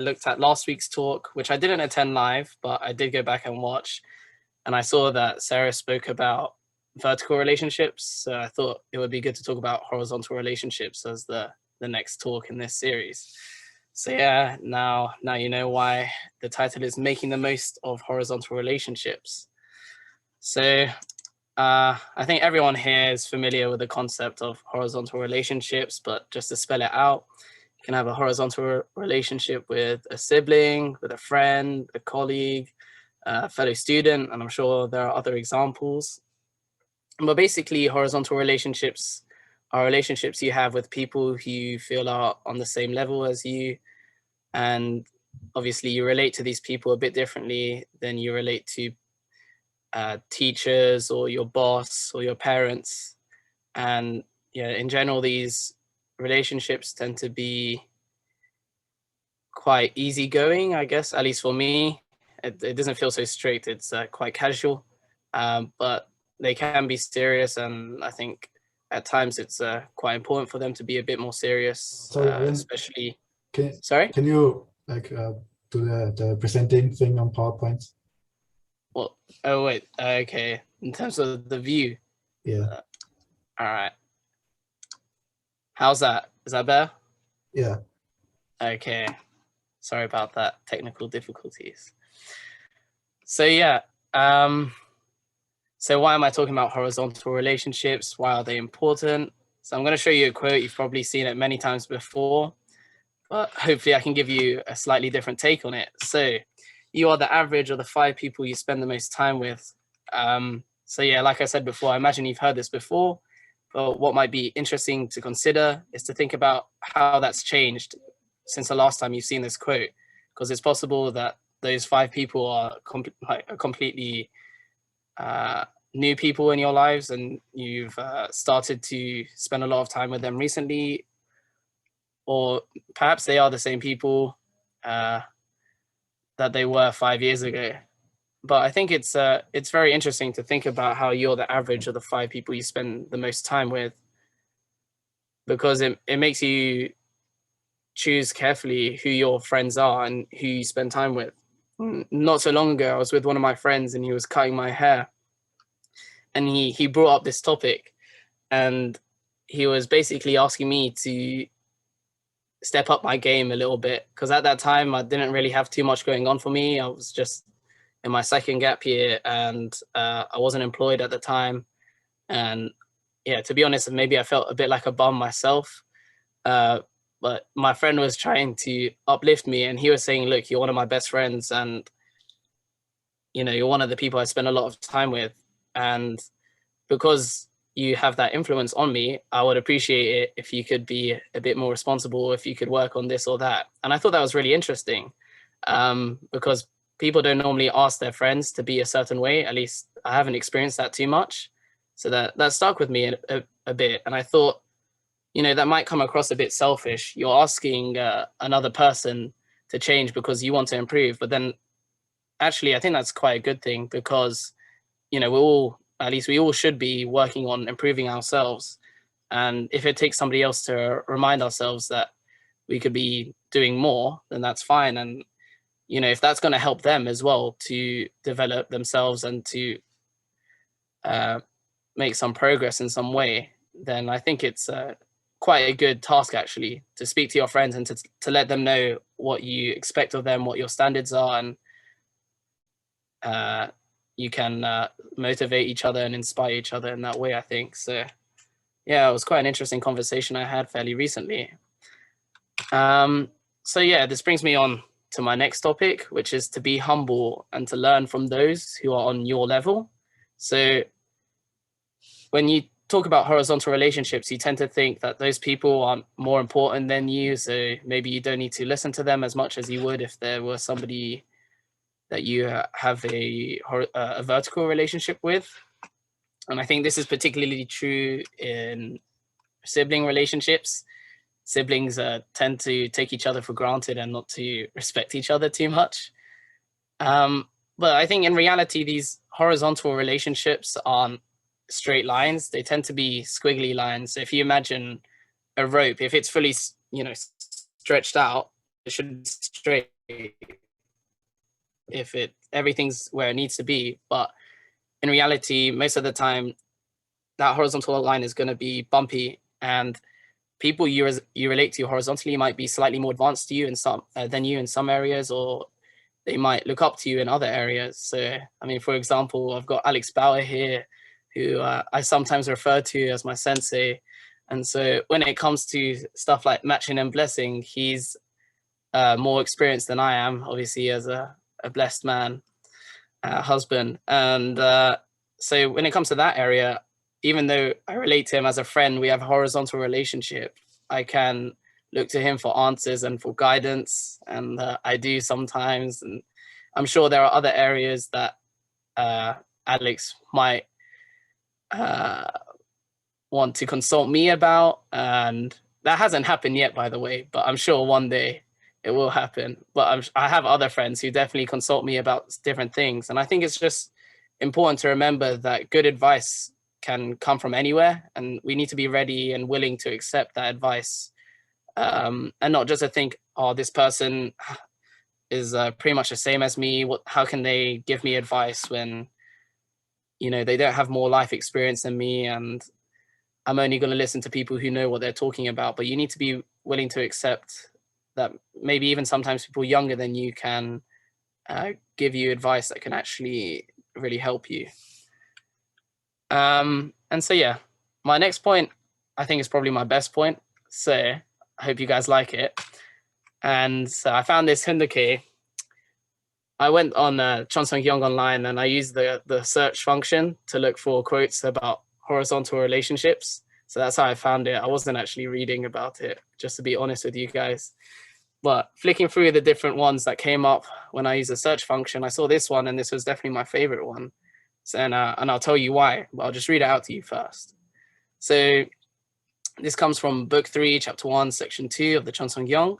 looked at last week's talk, which I didn't attend live, but I did go back and watch. And I saw that Sarah spoke about vertical relationships. So I thought it would be good to talk about horizontal relationships as the next talk in this series. So yeah, now you know why the title is Making the Most of Horizontal Relationships. So I think everyone here is familiar with the concept of horizontal relationships, but just to spell it out, you can have a horizontal relationship with a sibling, with a friend, a colleague, a fellow student, and I'm sure there are other examples. But basically, horizontal relationships are relationships you have with people who you feel are on the same level as you. And obviously, you relate to these people a bit differently than you relate to teachers or your boss or your parents. And yeah, in general, these relationships tend to be quite easygoing, I guess, at least for me. It doesn't feel so strict. It's quite casual, but they can be serious. And I think at times it's quite important for them to be a bit more serious, Sorry, Aryan, especially. can Sorry? can you do the presenting thing on PowerPoint? Well, oh, wait. Okay. In terms of the view. Yeah, All right. How's that? Is that better? yeah. Okay. Sorry about that. Technical difficulties. So yeah. So why am I talking about horizontal relationships? Why are they important? So I'm going to show you a quote. You've probably seen it many times before, but hopefully I can give you a slightly different take on it. So you are the average of the 5 people you spend the most time with. So yeah, like I said before, I imagine you've heard this before, but what might be interesting to consider is to think about how that's changed since the last time you've seen this quote, because it's possible that those 5 people are completely new people in your lives, and you've started to spend a lot of time with them recently, or perhaps they are the same people that they were 5 years ago. But I think it's very interesting to think about how you're the average of the 5 people you spend the most time with, because it makes you choose carefully who your friends are and who you spend time with. Not so long ago, I was with one of my friends and he was cutting my hair, and he brought up this topic, and he was basically asking me to step up my game a little bit, because at that time I didn't really have too much going on for me. I was just in my second gap year, and I wasn't employed at the time. And yeah, to be honest, maybe I felt a bit like a bum myself. Uh, but my friend was trying to uplift me, and he was saying, "Look, you're one of my best friends, and you're one of the people I spend a lot of time with, and because you have that influence on me, I would appreciate it if you could be a bit more responsible, if you could work on this or that." And I thought that was really interesting, because people don't normally ask their friends to be a certain way. At least I haven't experienced that too much. So that stuck with me a bit. And I thought, that might come across a bit selfish. You're asking another person to change because you want to improve. But then actually, I think that's quite a good thing, because, we all should be working on improving ourselves. And if it takes somebody else to remind ourselves that we could be doing more, then that's fine. And, if that's going to help them as well to develop themselves and to make some progress in some way, then I think it's quite a good task, actually, to speak to your friends and to let them know what you expect of them, what your standards are, and you can motivate each other and inspire each other in that way, I think. So yeah, it was quite an interesting conversation I had fairly recently. So yeah, this brings me on to my next topic, which is to be humble and to learn from those who are on your level. So when you talk about horizontal relationships, you tend to think that those people are more important than you. So maybe you don't need to listen to them as much as you would if there were somebody that you have a vertical relationship with. And I think this is particularly true in sibling relationships. Siblings tend to take each other for granted and not to respect each other too much. But I think in reality, these horizontal relationships aren't straight lines. They tend to be squiggly lines. So if you imagine a rope, if it's fully, stretched out, should be straight if everything's where it needs to be. But in reality, most of the time, that horizontal line is going to be bumpy, and people you relate to horizontally might be slightly more advanced to you in some than you in some areas, or they might look up to you in other areas. So, I mean, for example, I've got Alex Bauer here, who I sometimes refer to as my sensei. And so when it comes to stuff like matching and blessing, he's more experienced than I am, obviously, as a blessed man, husband. And so when it comes to that area, even though I relate to him as a friend, we have a horizontal relationship, I can look to him for answers and for guidance. And I do sometimes. And I'm sure there are other areas that Alex might want to consult me about. And that hasn't happened yet, by the way, but I'm sure one day it will happen. But I have other friends who definitely consult me about different things. And I think it's just important to remember that good advice can come from anywhere, and we need to be ready and willing to accept that advice, and not just to think, oh, this person is pretty much the same as me. How can they give me advice when, you know, they don't have more life experience than me, and I'm only going to listen to people who know what they're talking about. But you need to be willing to accept that maybe even sometimes people younger than you can give you advice that can actually really help you. And so, yeah, my next point, I think, is probably my best point. So I hope you guys like it. And so I found this Hyundai. I went on Chonsung Young online, and I used the search function to look for quotes about horizontal relationships. So that's how I found it. I wasn't actually reading about it, just to be honest with you guys. But flicking through the different ones that came up when I used the search function, I saw this one, and this was definitely my favorite one. So, and I'll tell you why, but I'll just read it out to you first. So this comes from Book 3, Chapter 1, Section 2 of the Chonsung Young.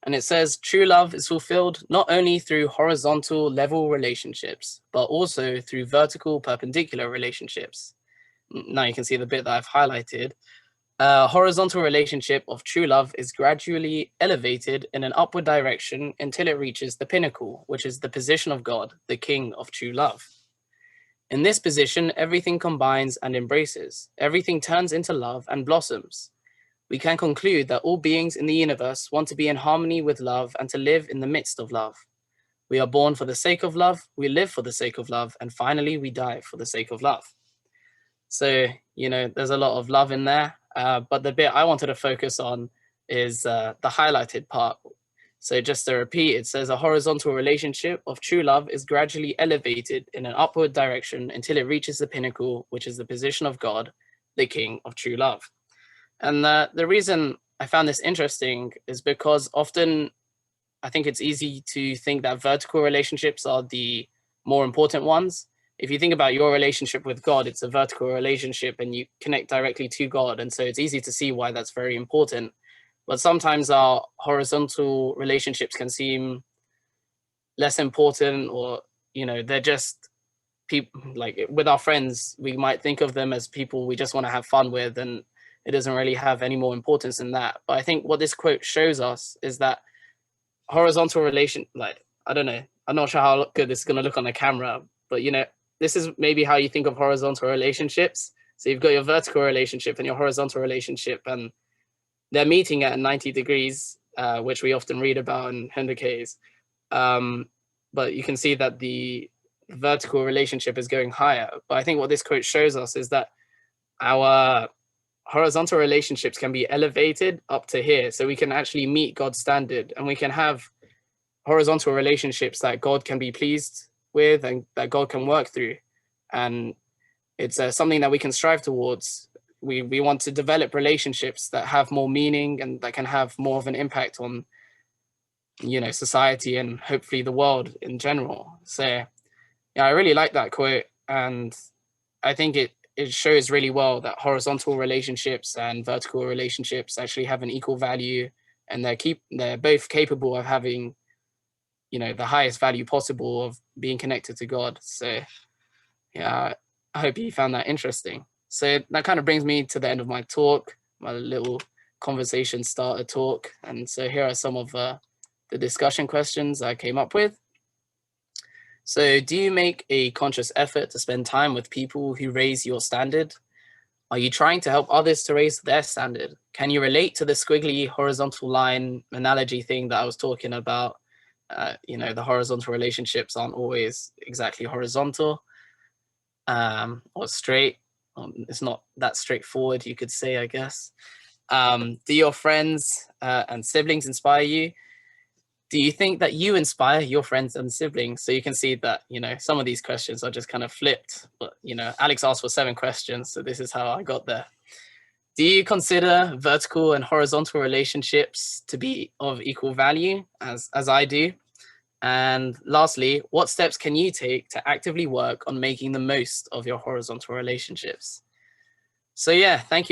And it says, true love is fulfilled not only through horizontal level relationships, but also through vertical perpendicular relationships. Now you can see the bit that I've highlighted. A horizontal relationship of true love is gradually elevated in an upward direction until it reaches the pinnacle, which is the position of God, the King of true love. In this position, everything combines and embraces. Everything turns into love and blossoms. We can conclude that all beings in the universe want to be in harmony with love and to live in the midst of love. We are born for the sake of love, we live for the sake of love, and finally we die for the sake of love. So, you know, there's a lot of love in there, but the bit I wanted to focus on is the highlighted part. So just to repeat, it says a horizontal relationship of true love is gradually elevated in an upward direction until it reaches the pinnacle, which is the position of God, the King of true love. And the reason I found this interesting is because often I think it's easy to think that vertical relationships are the more important ones. If you think about your relationship with God, it's a vertical relationship and you connect directly to God. And so it's easy to see why that's very important. But sometimes our horizontal relationships can seem less important, or, you know, they're just people. Like with our friends, we might think of them as people we just want to have fun with, and it doesn't really have any more importance than that. But I think what this quote shows us is that horizontal relation, like, I don't know, I'm not sure how good this is going to look on the camera, but, you know, this is maybe how you think of horizontal relationships. So you've got your vertical relationship and your horizontal relationship, and they're meeting at 90 degrees, which we often read about in Hendeke's. But you can see that the vertical relationship is going higher. But I think what this quote shows us is that our horizontal relationships can be elevated up to here. So we can actually meet God's standard, and we can have horizontal relationships that God can be pleased with and that God can work through. And it's something that we can strive towards. We want to develop relationships that have more meaning and that can have more of an impact on, you know, society and hopefully the world in general. So yeah, I really like that quote, and I think it shows really well that horizontal relationships and vertical relationships actually have an equal value, and they're both capable of having, you know, the highest value possible of being connected to God. So yeah, I hope you found that interesting. So that kind of brings me to the end of my talk, my little conversation starter talk. And so here are some of the discussion questions I came up with. So, do you make a conscious effort to spend time with people who raise your standard? Are you trying to help others to raise their standard? Can you relate to the squiggly horizontal line analogy thing that I was talking about? The horizontal relationships aren't always exactly horizontal or straight. It's not that straightforward, you could say, I guess. Do your friends and siblings inspire you? Do you think that you inspire your friends and siblings? So you can see that, some of these questions are just kind of flipped, but, Alex asked for 7 questions. So this is how I got there. Do you consider vertical and horizontal relationships to be of equal value as I do? And lastly, what steps can you take to actively work on making the most of your horizontal relationships? So yeah, thank you